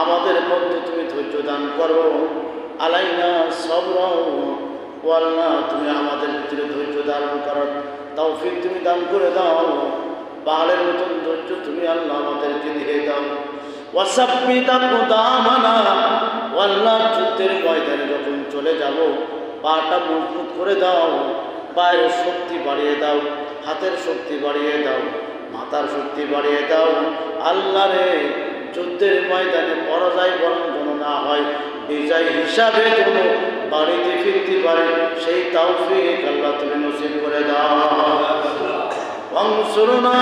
আমাদের মধ্যে তুমি ধৈর্য দান করো। আলাইনা সবরা, ও আল্লাহ তুমি আমাদের ভিতরে ধৈর্য ধারণ করার তৌফিক তুমি দান করে দাও। পাহাড়ের মতন ধৈর্য তুমি আল্লাহ আমাদেরকে দিয়ে দাও। ওয়াসাব্বিত আকদামানা, ও আল্লাহ যুদ্ধের ময়দানে যখন চলে যাব পাটা মজবুত করে দাও, পায়ের শক্তি বাড়িয়ে দাও, হাতের শক্তি বাড়িয়ে দাও, মাথার শক্তি বাড়িয়ে দাও। আল্লাহ রে, যুদ্ধের ময়দানে পরাজয় বরণ যেন না হয়, বিজয় হিসাবে যেন বাড়িতে ফিরতে পারে, সেই তৌফিক আল্লাহ তুমি নসিব করে দাও। অংশুরনা,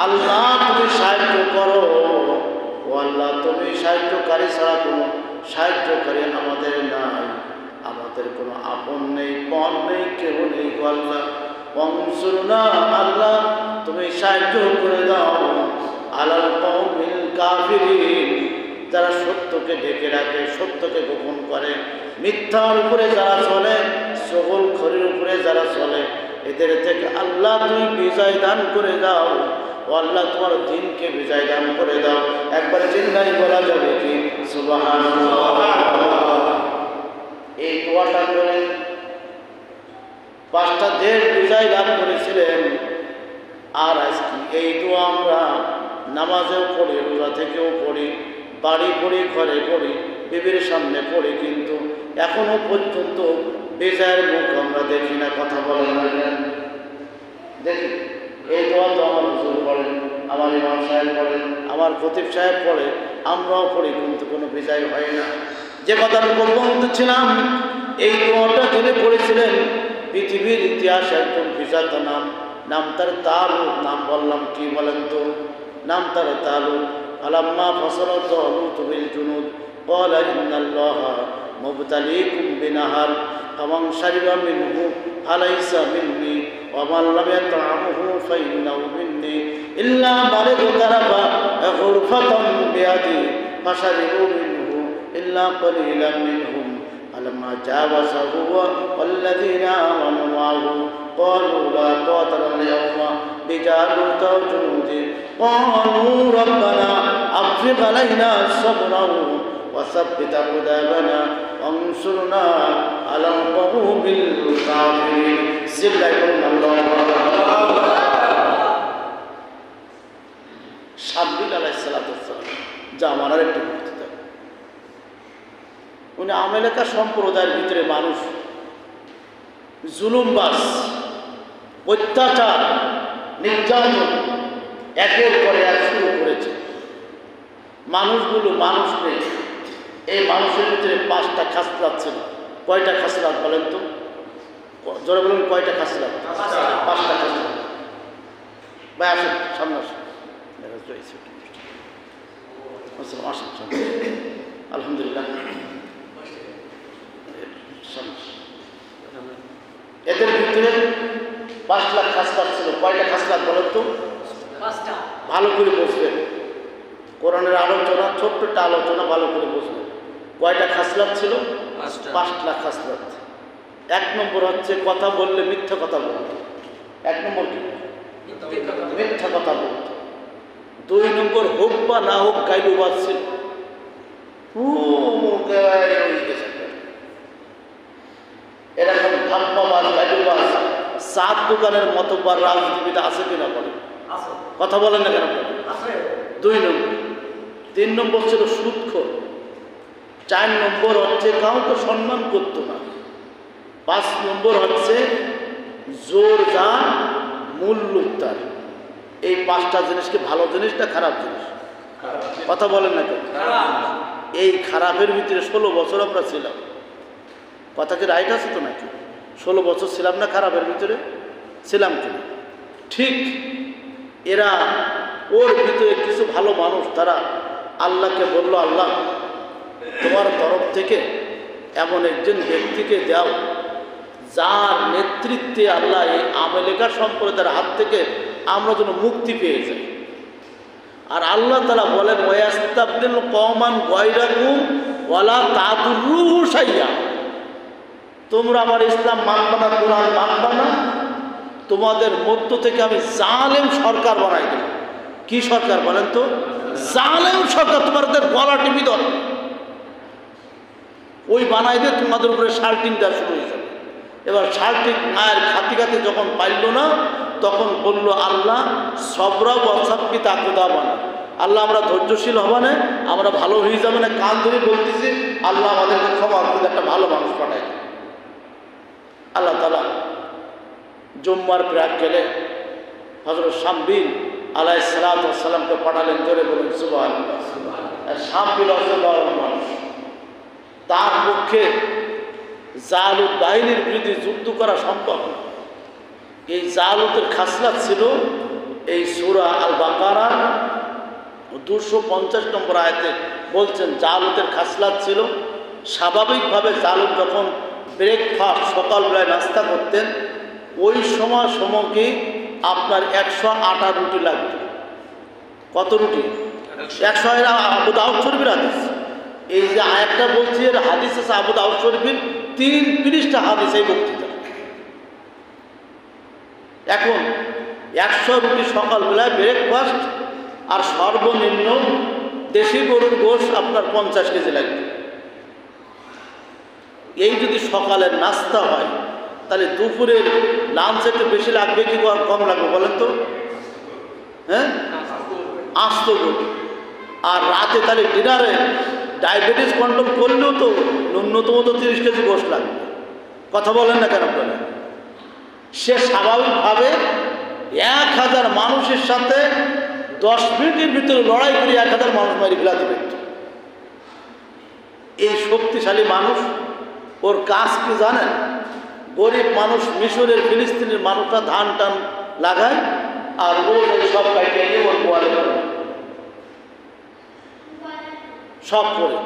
আল্লাহ তুমি সাহায্য করো। ও আল্লাহ তুমি সাহায্যকারী ছাড়া কোনো সাহায্যকারী আমাদের নাই, আমাদের কোনো আপন নেই, পণ নেই, কেউ নেই। আল্লাহ অংশুরনা, আল্লাহ তুমি সাহায্য করে দাও। আলাল কওমিল কাফিরিন, যারা সত্যকে ঢেকে রাখে, সত্যকে গোপন করে, মিথ্যার উপরে যারা চলে, সকল খরির উপরে যারা চলে, এদের থেকে আল্লাহ তুমি বিজয় দান করে দাও। ও আল্লাহ তোমার দিনকে বিজয় দান করে দাও। একবারে চিন্তাই বলা যাবে কি সুবহানাল্লাহ। এই দোয়াটা করে 5টা দেশ বিজয় লাভ করেছিলেন। আর আজকে এই দোয়া আমরা নামাজেও পড়ি, রোজা থেকেও পড়ি, বাড়ি পড়ি, ঘরে পড়ি, বিবির সামনে পড়ি, কিন্তু এখনো পর্যন্ত বিজয়ের মুখ আমরা দেখি না। কথা বলেন না, দেখি এই দোয়া তো আমার হুজুর পড়েন, আমার ইমাম সাহেব পড়েন, আমার খতিব সাহেব পড়ে, আমরাও পড়ি, কিন্তু কোনো বিজয় হয় না। যে কথাটুকু বলতেছিলাম, এই দোয়াটা যিনি পড়েছিলেন পৃথিবীর ইতিহাসে একজন বিজাতা নাম তার তালুত। নাম বললাম কি বলেন তো? নাম তার তালুত। ফালাম্মা ফাসালা তালুত বিল জুনুদ ক্বালা ইন্নাল্লাহা মুবতালিকুম বিনাহার ফামান শারিবা মিনহু ফালাইসা মিন্নি ওয়া মান লাম ইয়াতআমহু ফাইন্নাহু মিন্নি ইল্লা মান ইগতারাফা গুরফাতান বিয়াদি ফাশারিবু মিনহু ইল্লা ক্বালিলাম মিনহুম ফালাম্মা জাওয়াযাহু ওয়াল্লাযীনা আমানু মা'হু قالوا لا قاتل اليوم بجالوت وجنوده قالوا ربنا أفرغ علينا صبرا وثبت أقدامنا وانصرنا على القوم الكافرين. শাব্বিল আলাইহিস সালাতু ওয়াস সালাম জামানার একটু বক্তৃতা। উনি আমেরিকা সম্প্রদায়ের ভিতরে মানুষ জুলুমবাজ, অত্যাচার, নির্যাতন একের পরে এক শুরু করেছে। মানুষগুলো মানুষ নেই। এই মানুষের ভিতরে 5টা খাসলাত ছিল। কয়টা খাসলাত বলেন তো? জোরে বলুন, কয়টা খাসলাত? 5টা খাসলাত। ভাই আসুন, সামনে আসুন। আসুন, আলহামদুলিল্লাহ। এদের ভিতরে 5 লাখ খাসলাত ছিল। কয়টা খাসলাত বলেন তো? 5টা। ভালো করে বুঝবেন, কোরআনের আলোচনা, ছোট্ট একটা আলোচনা, ভালো করে বুঝবেন। কয়টা খাসলাত ছিল? 5 লাখ খাসলাত। 1 নম্বর হচ্ছে কথা বললে মিথ্যা কথা বলত। 1 নম্বর কি? মিথ্যা কথা বলত। 2 নম্বর হোক বা না হোক গাইলুবাজ ছিল। এরকম ধাপ্পাবাজ, গাইলুবাজ, চার দোকানের মতো বা রাজনীতিবিদ আছে কিনা বলে? কথা বলেন না কেন? 2 নম্বর। 3 নম্বর ছিল সুদখোর। 4 নম্বর হচ্ছে কাউকে সম্মান করতো না। 5 নম্বর হচ্ছে জোর যা মূল লুপ্তার। এই 5টা জিনিসকে ভালো জিনিস না খারাপ জিনিস? কথা বলেন না কেন? এই খারাপের ভিতরে 16 বছর আমরা ছিলাম। কথা কি রাইট আছে তো নাকি? 16 বছর ছিলাম না খারাপের ভিতরে? ছিলাম কিনা? ঠিক এরা, ওর ভিতরে কিছু ভালো মানুষ, তারা আল্লাহকে বলল, আল্লাহ তোমার তরফ থেকে এমন একজন ব্যক্তিকে দাও যার নেতৃত্বে আল্লাহ এই আমেরিকা সম্প্রদায়ের হাত থেকে আমরা যেন মুক্তি পেয়ে যাই। আর আল্লাহ তাআলা বলেন, ওয়াস্তাবদিল কওমান গায়রাকুম ওয়ালা তাদুরুহু শাইয়্যা, তোমরা আমার ইসলাম মানবা না, কোরআন মানবা না, তোমাদের মধ্য থেকে আমি জালেম সরকার বানাই দেব। কি সরকার বলেন তো? জালেম সরকার তোমাদের গলা টিপি ধরে, ওই বানাই দিয়ে তোমাদের উপরে শাল্টিং দেওয়া শুরু হয়ে যাবে। এবার শাল্টিং মায়ের খাতি খাতে যখন পাইল না, তখন বলল আল্লাহ সবরা ওয়াসাব্বি তাকুদা বানা, আল্লাহ আমরা ধৈর্যশীল হব না, আমরা ভালো হয়ে যাবে না, কান ধরে বলতেছি আল্লাহ আমাদেরকে ক্ষমা করে একটা ভালো মানুষ পাঠায়। আল্লাহ তাআলা জুম্মার প্রাক গেলে হযরত শামবিল আলাইহিস সালাতু ওয়াস সালামকে পাঠালেন। জোরে বলুন সুবহানাল্লাহ। শামবিল হচ্ছে বড় মানুষ, তার পক্ষে জালুত বাহিনীর বিরুদ্ধে যুদ্ধ করা সম্ভব। এই জালুতের খাসলাত ছিল এই সূরা আল বাকারা 250 নম্বর আয়াতে বলছেন জালুতের খাসলাত ছিল স্বাভাবিকভাবে জালুত যখন ব্রেকফাস্ট সকালবেলায় নাস্তা করতেন, ওই সময়কে আপনার 100 আটা রুটি লাগত। কত রুটি? 100। আবু দাউদ শরীফের হাদিস, এই যে আয়াতটা বলছি এর হাদিস আছে আবু দাউদ শরীফের 3 পৃষ্ঠা হাদিস এই বক্তৃতা। এখন 100 রুটি সকালবেলায় ব্রেকফাস্ট, আর সর্বনিম্ন দেশি গরুর গোশ আপনার 50 কেজি লাগবে। এই যদি সকালের নাস্তা হয়, তাহলে দুপুরের লাঞ্চ একটু বেশি লাগবে কি কম লাগবে বলেন তো? হ্যাঁ, আস্ত গরু। আর রাতে তাহলে ডিনারে ডায়াবেটিস কন্ট্রোল করলেও তো ন্যূনতম তো 30 কেজি গোশ লাগবে। কথা বলেন না কেন বলেন? সে স্বাভাবিকভাবে 1000 মানুষের সাথে 10 মিনিটের ভিতরে লড়াই করে 1000 মানুষ মারি ফেলাতে পারত। এই শক্তিশালী মানুষ, ওর কাজ কি জানেন? গরিব মানুষ মিশরের ফিলিস্তিনের মানুষরা ধান টান লাগায়, আর ও সব কাটিয়ে নিয়ে ওর গোয়ালে করে সব করে।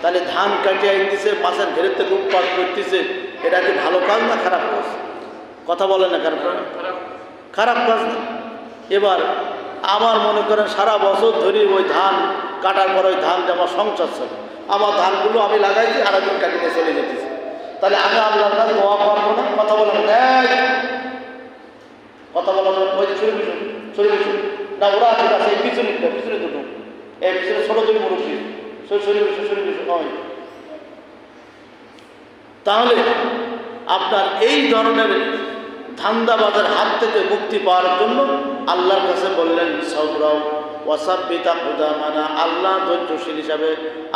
তাহলে ধান কাটিয়ে আনতেছে, মাছের ঘেরের থেকে উৎপাদ করতেছে, এটা কি ভালো কাজ না খারাপ কাজ? কথা বলেন না, খারাপ কাজ না। এবার আমার মনে করেন সারা বছর ধরে ওই ধান কাটার পর ওই ধান দিয়ে আমার সংসার চলে, আমার ধানগুলো আমি লাগাইছি আর একদিন কাটিয়ে চলে যেতেছি, তাহলে আমি আল্লাহর কাছে দোয়া করবো না? কথা বলেন, কথা বলা ওই যে সরে বিছুন না, ওরা ঠিক আছে এই পিছনে দুটো, এই পিছনে ছোট দুটো মুরব্বী সরে বিছুন নয়। তাহলে আপনার এই ধরনের ধান্দাবাজের হাত থেকে মুক্তি পাওয়ার জন্য আল্লাহর কাছে বললেন সবরাও ওয়াসাব্বিতা কুদামানা, আল্লাহ ধৈর্যশীল হিসাবে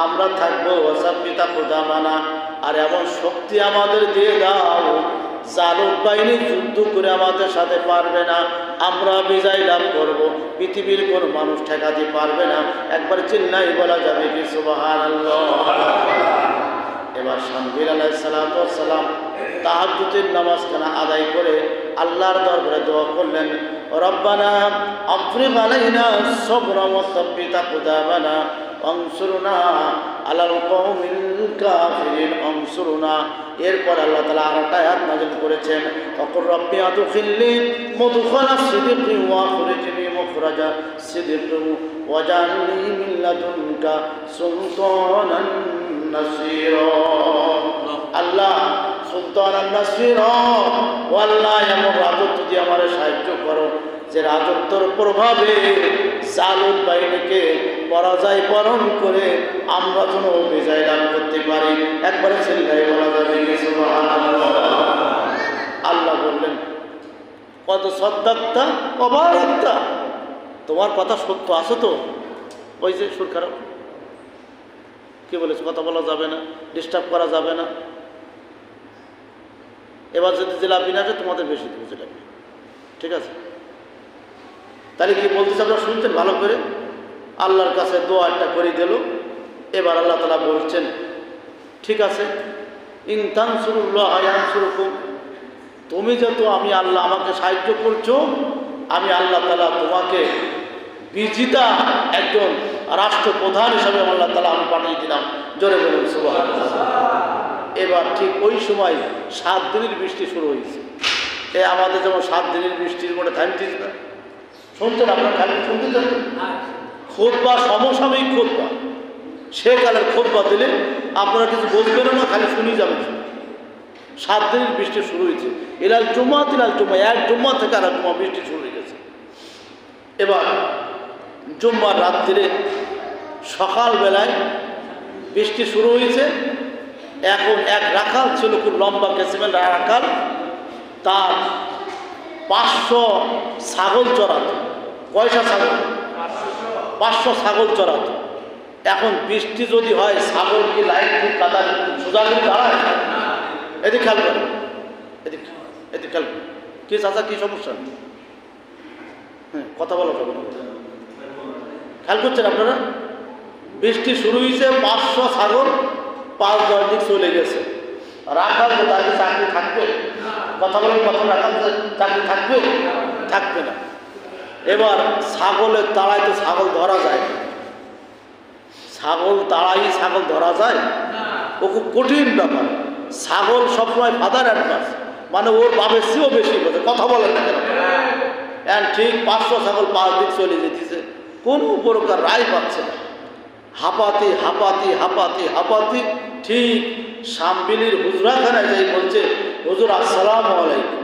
আমরা থাকবো। ওয়াসাব্বিতা কুদামানা, আর এমন শক্তি আমাদের দিয়ে দাও জালুত বাহিনী যুদ্ধ করে আমাদের সাথে পারবে না, আমরা বিজয় লাভ করব, পৃথিবীর কোনো মানুষ ঠেকাতে পারবে না। একবার চিল্লাই বলা যাবে কি সুবহানাল্লাহ। এবার শামবিল আলাইহিস সালাতু ওয়াস সালাম তাহাজ্জুদের নামাজখানা আদায় করে আল্লাহর দরবারে দোয়া করলেন, রব্বানা আফরিগ আলাইনা সাবরা ওয়া সাব্বিত আকদামানা ওয়ানসুরনা আলাল কওমিল কাফিরিন ওয়ানসুরনা। এরপর আল্লাহ তাআলা আরেকটা আয়াত নাযিল করেছেন, ওয়াকুর রব্বি আদখিলনি মুদখালা সিদকি ওয়া আখরিজনি মুখরাজা সিদকি ওয়াজআলনি মিন লাদুনকা সুলতানান নাসীরা। আল্লাহ সুলতানান নাসীরা, ও আল্লাহ এমন রাজত্ব দিয়ে আমার সাহায্য করো যে রাজত্বর প্রভাবে জালুত বাহিনীকে পরাজয় বরণ করে আমরা যেন বিজয় লাভ করতে পারি। একবারে চিল্লাই বলা যাবে সুবহানাল্লাহ। আল্লাহ বললেন, কত সদ্দাক্তা অবারত্তা, তোমার কথা সত্য আছে তো? ওই যে সুর খারাপ কি বলেছে, কথা বলা যাবে না, ডিস্টার্ব করা যাবে না। এবার যদি জিলাপি না আছে তোমাদের বেশি দেবো জিলাপি, ঠিক আছে? তাহলে কি বলতেছে আপনারা শুনছেন ভালো করে? আল্লাহর কাছে দোয়া একটা করে দিল। এবার আল্লাহ তাআলা বলছেন, ঠিক আছে, ইন তানসুরুল্লাহ ইয়ানসুরকুম, তুমি যেহেতু আমি আল্লাহ আমাকে সাহায্য করছো, আমি আল্লাহ তাআলা তোমাকে বিজিতা একজন রাষ্ট্রপ্রধান হিসাবে আল্লাহ তাআলা আমি পাঠিয়ে দিলাম। জোরে বলুন সুবহানাল্লাহ। এবার ঠিক ওই সময় 7 দিনের বৃষ্টি শুরু হয়েছে। আমাদের যেমন 7 দিনের বৃষ্টির মধ্যে থামছিস না, শুনছেন আপনার? খালি শুনতে চান? খুতবা সমসাময়িক খুতবা, সে কালের খুতবা দিলে আপনারা কিছু বলবেন না, খালি শুনি যাবেন। 7 দিনের বৃষ্টি শুরু হয়েছে। ইলাল জুম্মা এক জুম্মা থেকে আর এক জুম্মা বৃষ্টি শুরু হয়ে গেছে। এবার জুম্মার রাত্রিরে সকালবেলায় বৃষ্টি শুরু হয়েছে। এখন এক রাখাল ছিল, খুব লম্বা কেসিমের রাখাল, তার 500 ছাগল চড়াতো। কয়টা ছাগল? 500 ছাগল চড়াতো। এখন বৃষ্টি যদি হয়, ছাগল কি লাইট ঠিক কাদা সোজা করে দাঁড়ায়? এদিকে খেয়াল করেন, এদিকে এদিকে খেয়াল করেন। কি চাচা, কি সমস্যা? হ্যাঁ, কথা বলা যাবে না। খেয়াল করছেন আপনারা? বৃষ্টি শুরু হয়েছে, 500 ছাগল 5-10 দিক চলে গেছে। রাখাল তো তার চাকরি থাকবে? কথা বলেন, কত রাখাল চাকরি থাকবে? থাকবে না। এবার ছাগলের তাড়ায় তো ছাগল ধরা যায়, ছাগল তাড়াই ছাগল ধরা যায়? ও খুব কঠিন ব্যাপার। ছাগল সবসময় ফাদার অ্যাডভান্স, মানে ওর বাপের চেয়েও বেশি বোঝে। কথা বলেন না কেন? ঠিক 500 ছাগল 5 দিক চলে যেতেছে, কোনো প্রকার রায় পাচ্ছে না। হাঁপাতি হাঁপাতি হাঁপাতি হাঁপাতি ঠিক শামবিলির হুজরাখানায় যাই বলছে, হুজুর আসসালামু আলাইকুম।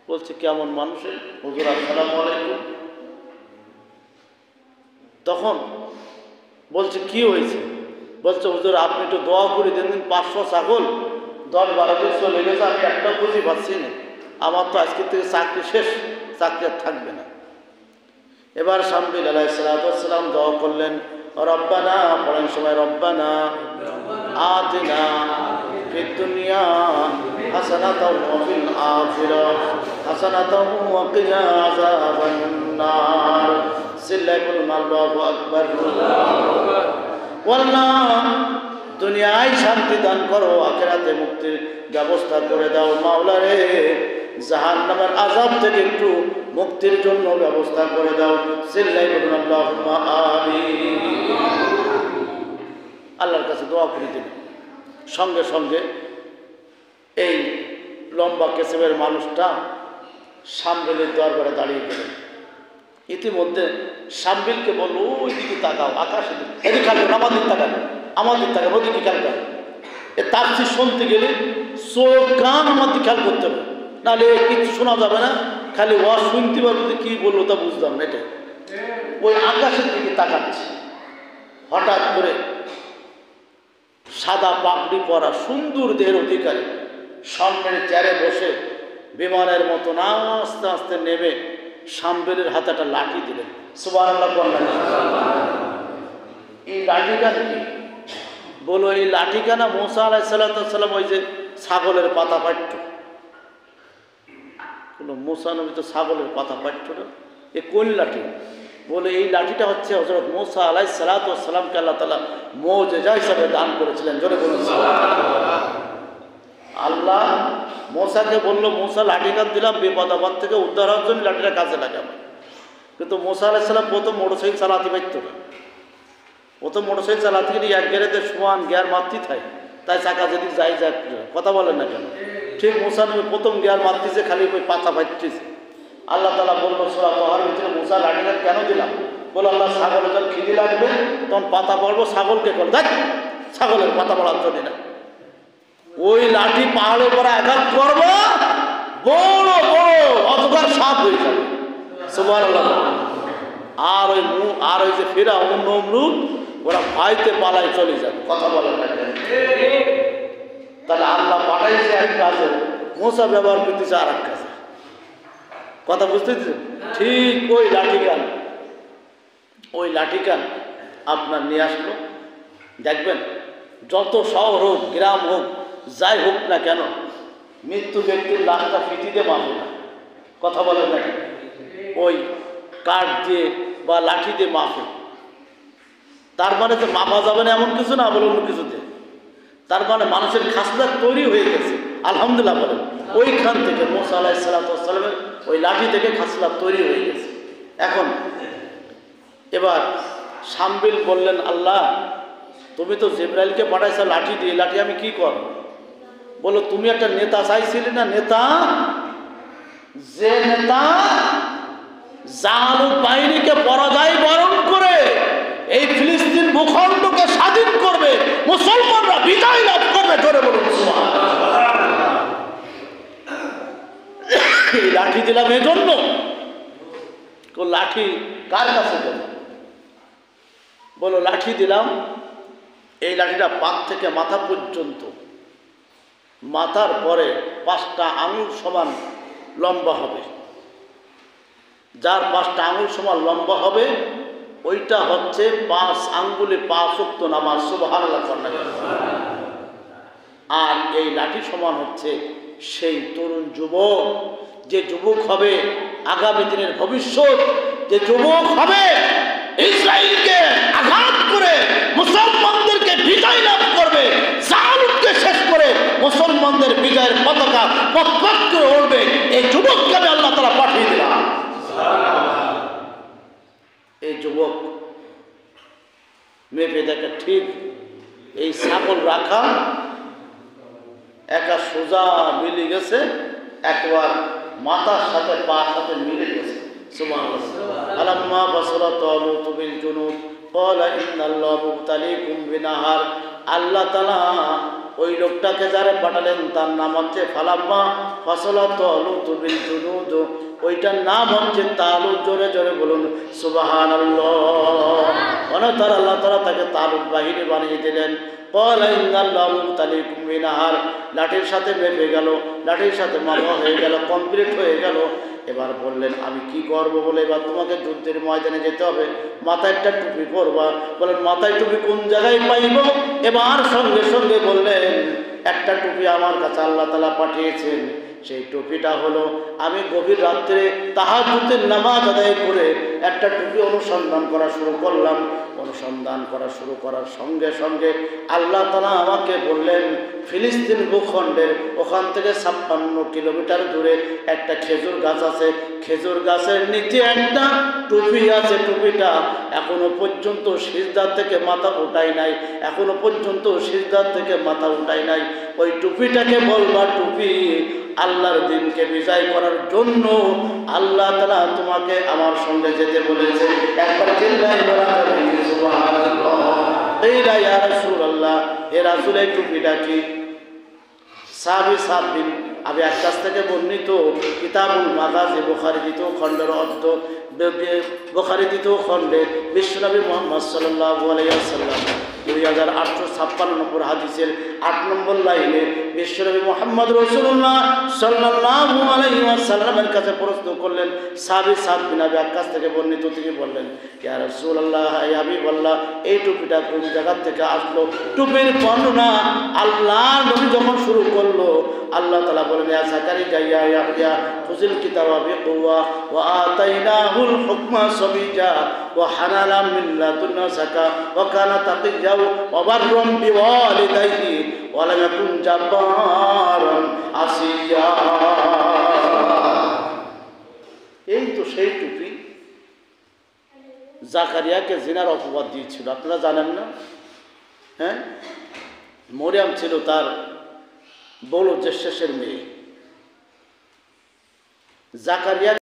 বলছে কেমন মানুষের? হুজুর আসসালামু আলাইকুম। তখন বলছে কি হয়েছে? বলছে হুজুর আপনি একটু দোয়া করে দিন, 500 ছাগল 10-12 দিন চলে গেছে, আমি একটা বুঝি পাচ্ছি না, আমার তো আজকে থেকে চাকরি শেষ, চাকরি আর থাকবে না। এবার শামবিল আলাইহিস সালাম দোয়া করলেন, রব্বানা, পড়েন সময়, রব্বানা আতিনা ফিদ দুনিয়া হাসানাতাও ওয়া ফিল আখিরাহ হাসানাতাও ওয়া কিনা আযাবান নার। সিল্লাহ বলুন আল্লাহু আকবার। আল্লাহ দুনিয়ায় শান্তি দান করো, আখিরাতে মুক্তির ব্যবস্থা করে দাও। মাওলা রে, জাহান্নামের আযাব থেকে একটু মুক্তির জন্য ব্যবস্থা করে দাও। সিল্লাহ বলুন আল্লাহুম্মা আমিন। আল্লাহর কাছে দোয়া করে দিন। সঙ্গে সঙ্গে এই লম্বা কেসেমের মানুষটা শামবিলের দরবারে দাঁড়িয়ে গেলেন। ইতিমধ্যে শামবিলকে বলল, ওই দিকে তাকাও, আকাশে এদিকে খেয়াল করো, আমার দিক তাকান, আমার দিক তাকান, ওদিকে খেয়াল করো। এ তার চেয়ে শুনতে গেলে চোখ কান আমার দিকে খেয়াল করতে হবে, নাহলে কিছু শোনা যাবে না। খালি ওয়াজ শুনতে পারবে, কি বললো তা বুঝলাম না। এটা ওই আকাশের দিকে তাকাচ্ছে। হঠাৎ করে সাদা পাগড়ি পরা সুন্দর দেহের অধিকারী সামনের চেয়ারে বসে বিমানের মতো আস্তে আস্তে নেমে শামবিলের হাতে একটা লাঠি দিলেন। সুবহানাল্লাহ। এই লাঠিটা কি? বলো, এই লাঠিটা না মুসা আলাইহিস সালাম ওই যে ছাগলের পাতা পাঠ্য। বলো, মুসা নবী তো ছাগলের পাতা পাঠ্য না, এ কোন লাঠি? বলে এই লাঠিটা হচ্ছে হযরত মুসা আলাইহিস সালামকে আল্লাহ তাআলা মুজিজা হিসেবে দান করেছিলেন। জোরে বলুন সুবহানাল্লাহ। আল্লাহ মুসাকে বললো, মুসা লাঠিটা দিলাম বিপদ আপদ থেকে উদ্ধার হওয়ার জন্য, লাঠিটা কাজে লাগাবো। কিন্তু মুসা আলাইহিস সালাম প্রথম মোটরসাইকেল চালাতে পারত না। প্রথম মোটরসাইকেল চালাতে গেলে এক গেরেতে সমান গিয়ার মারতে থাকে, তাই চাকা যেদিক যাই যায়। কথা বলেন না কেন? ঠিক মুসা নবী প্রথম গিয়ার মারতেছে, খালি ওই পাতা পাইতেছে। আল্লাহ তাআলা বলল সূরা তাহার ভিতরে, মুসা লাঠিটা কেন দিলাম? বলো, আল্লাহ ছাগলের যখন খিদে লাগবে তখন পাতা পড়বো, ছাগলকে করো, দেখ ছাগলের পাতা পড়ার জন্য না। ওই লাঠি পাহাড়ের পরে আঘাত করবো, বড় বড় অজগর সাপ হয়ে যাবে। সুবহানাল্লাহ। আর ওই যে ফিরআউন নমরুদ, ওরা ভয়তে পালায় চলে যাবে। কথা বলেন না। তাহলে আল্লাহ পাঠাইছে এক কাজে, মুসা ব্যবহার করতেছে আর এক কাজে। কথা বুঝতেছে? ঠিক ওই লাঠিকান আপনার নিয়ে আসলো। দেখবেন যত শহর হোক, গ্রাম হোক, যাই হোক না কেন, মৃত্যু ব্যক্তির লাশটা ফিটিতে মাপে না। কথা বলেন না? ওই কাঠ দিয়ে বা লাঠি দিয়ে মাপে। তার মানে যে মাপা যাবে না এমন কিছু না, বলে অন্য কিছু দিয়ে। তার মানে মানুষের খাসলাত তৈরি হয়ে গেছে। আলহামদুলিল্লাহ বলেন। ওইখান থেকে মুসা আলাইহিস সালামের ওই লাঠি থেকে খাসলাত তৈরি হয়ে গেছে। এখন এবার শামবিল বললেন, আল্লাহ তুমি তো জিবরাইলকে পাঠাইছো লাঠি দিয়ে, লাঠি আমি কি করব? বলো, তুমি একটা নেতা চাইছিলে না? নেতা, যে নেতা জালুত বাহিনীকে পরাজয় বরণ করে এই ফিলিস্তিন ভূখণ্ডকে স্বাধীন করবে, মুসলমানরা বিজয় লাভ করবে। ধরে বলুন সুবহানাল্লাহ। এই লাঠি দিলাম এজন্য। লাঠি কার কাছে গেল? বলো লাঠি দিলাম, এই লাঠিটা পাক থেকে মাথা পর্যন্ত, মাথার পরে 5টা আঙুল সমান লম্বা হবে। যার 5টা আঙুল সমান লম্বা হবে ওইটা হচ্ছে 5 আঙ্গুলে 5 ওয়াক্ত নামাজ। সুবহানাল্লাহ। আর এই লাঠি সমান হচ্ছে সেই তরুণ যুবক, যে যুবক হবে আগামী দিনের ভবিষ্যৎ, যে যুবক হবে ইসরায়েলকে আঘাত করে মুসলমানদেরকে বিজয় লাভ করবে, জালুমকে শেষ করে মুসলমানদের বিজয়ের পতাকা পথ করে উঠবে, এই যুবককে আমি আল্লাহ তাআলা পাঠিয়ে দিলাম। এই যুবক মেপে দেখে ঠিক এই ছাগল রাখা একা সোজা মিলে গেছে, একবার মাথার সাথে পা সাথে মিলে গেছে। সুবহানাল্লাহ। আলাম্মা বাসারা তালুত বিল জুনুদ ক্বালা ইন্নাল্লাহা মুবতালিকুম বিনাহার। আল্লাহ তাআলা ওই লোকটাকে যারা পাঠালেন তার নাম হচ্ছে ফালাম্মা ফাসালা তালুত বিল জুনুদ, ওইটার নাম হচ্ছে তালুত। জোরে জোরে বলুন সুবহানাল্লাহ। আল্লাহ তাআলা তাকে তালুত বাহিনী বানিয়ে দিলেন। ক্বালা ইন্নাল্লাহা মুবতালিকুম বিনাহার, লাঠির সাথে মেপে গেল, লাঠির সাথে মাপা হয়ে গেল, কমপ্লিট হয়ে গেল। এবার বললেন আমি কি করবো বলে, এবার তোমাকে যুদ্ধের ময়দানে যেতে হবে, মাথায় একটা টুপি পরবা। বলেন মাথায় টুপি কোন জায়গায় পাইব? এবার সঙ্গে সঙ্গে বললেন একটা টুপি আমার কাছে আল্লাহ তাআলা পাঠিয়েছেন। সেই টুপিটা হলো, আমি গভীর রাত্রে তাহাজ্জুদের নামাজ আদায় করে একটা টুপি অনুসন্ধান করা শুরু করলাম। অনুসন্ধান করা শুরু করার সঙ্গে সঙ্গে আল্লাহ তাআলা আমাকে বললেন ফিলিস্তিন ভূখণ্ডের ওখান থেকে 56 কিলোমিটার দূরে একটা খেজুর গাছ আছে, খেজুর গাছের নিচে একটা টুপি আছে। টুপিটা এখনো পর্যন্ত সিজদা থেকে মাথা উঠাই নাই, এখনো পর্যন্ত সিজদা থেকে মাথা উঠাই নাই। ওই টুপিটাকে বলবা টুপি আল্লাহর দিনকে বিজয় করার জন্য আল্লাহ তাআলা তোমাকে আমার সঙ্গে যেতে বলেছে। একবার চিল্লায় বলা যাবে সুবহানাল্লাহ। এইরা ইয়া রাসূলুল্লাহ, এ রাসূল এই টুপিটা কি? সাহাবী সাদ বিন আবি আক্কাস থেকে বর্ণিত কিতাবুল মাগাজি বুখারী দ্বিতীয় খণ্ডের বুখারী দ্বিতীয় খণ্ডে বিশ্বনবী মুহাম্মদ সাল্লাল্লাহু আলাইহি ওয়াসাল্লাম 2856 নম্বর হাদিসের 8 নম্বর লাইনে বিশ্বনবী মুহাম্মদ রাসূলুল্লাহ সাল্লাল্লাহু আলাইহি ওয়াসাল্লামের কাছে প্রশ্ন করলেন। সাহাবী সাদ বিন আবি আক্কাস থেকে বর্ণিত, তিনি বললেন ইয়া রাসূলুল্লাহ, ইয়া হাবিবাল্লাহ, এই টুপিটা কোন জায়গা থেকে আসলো? টুপির বর্ণনা আল্লাহর নবী যখন শুরু করলো, আল্লাহ তাআলা বলেন ইয়া যাকারিয়া ইয়া ইয়াহইয়া খুযিল কিতাবা বিকুওয়া ওয়া আতাইনাহুল হুকমা সাবিয়্যা ওয়া হানানা মিন লাদুন্না যাকা ওয়া কানা তাকিয়্যা ওয়া বাররাম বিওয়ালিদাইহি ওয়া লাম ইয়াকুন জাব্বারান আসিয়া। এই তো সেই টুপি জাকারিয়াকে জিনার অপবাদ দিয়েছিল, আপনারা জানেন না? হ্যাঁ, মরিয়ম ছিল তার বড় জ্যেষ্ঠের মেয়ে। জাকারিয়া